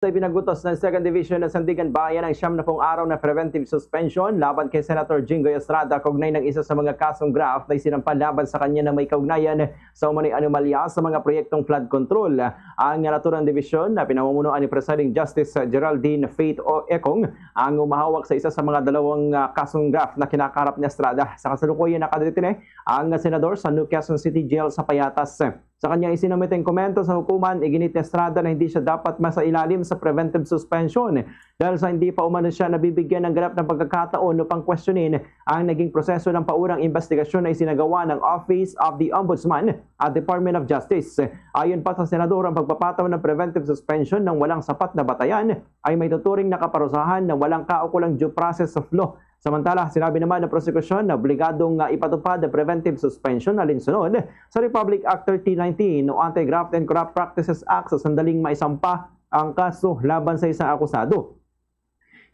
Sa ipinagutos ng 2nd Division ng Sandigan Bayan ang 70 araw na preventive suspension laban kay Senator Jingoy Estrada kaugnay ng isa sa mga kasong graft na isinampal laban sa kanya na may kaugnayan sa umano'y anomalya sa mga proyektong flood control. Ang naturang division na pinamumunuan ni Presiding Justice Geraldine Faith Ekong ang umahawak sa isa sa mga dalawang kasong graft na kinakaharap ni Estrada. Sa kasalukuyan nakadetine ang senador sa New Quezon City Jail sa Payatas. Sa kanya isinumiteng komento sa hukuman, iginit ni Estrada na hindi siya dapat masailalim sa preventive suspension dahil sa hindi pa umano siya nabibigyan ng ganap na pagkakataon upang questionin ang naging proseso ng paunang investigasyon na isinagawa ng Office of the Ombudsman at Department of Justice. Ayon pa sa senador, ang pagpapataw ng preventive suspension ng walang sapat na batayan ay may tuturing na kaparusahan ng walang kaukulang due process of law. Samantala, sinabi naman ng prosekusyon na obligadong ipatupad ang preventive suspension alinsunod sa Republic Act 1319 o Anti-Graft and Corrupt Practices Act sa sandaling maisampa ang kaso laban sa isang akusado.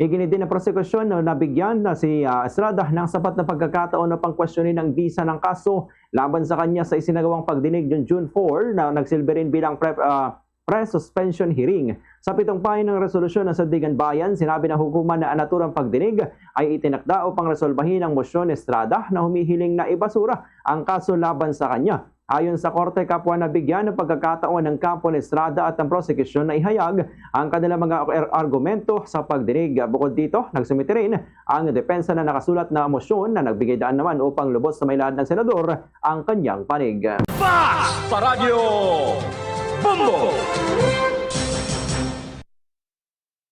Iginit din ng prosekusyon na nabigyan na si Estrada ng sapat na pagkakataon upang questionin ang visa ng kaso laban sa kanya sa isinagawang pagdinig noong June 4 na nagsilbi rin bilang pre-suspension hearing. Sa 7 pahina ng resolusyon ng Sandigan Bayan, sinabi ng hukuman na ang naturang pagdinig ay itinakda upang resolbahin ang mosyon ni Estrada na humihiling na ibasura ang kaso laban sa kanya. Ayon sa korte, kapwa nabigyan ng pagkakataon ng kampo ni Estrada at ang prosecution na ihayag ang kanilang mga argumento sa pagdinig. Bukod dito, nagsumite rin ang depensa na nakasulat na mosyon na nagbigay daan naman upang lubos sa mailahan ng senador ang kanyang panig. Sa Radyo Bombo!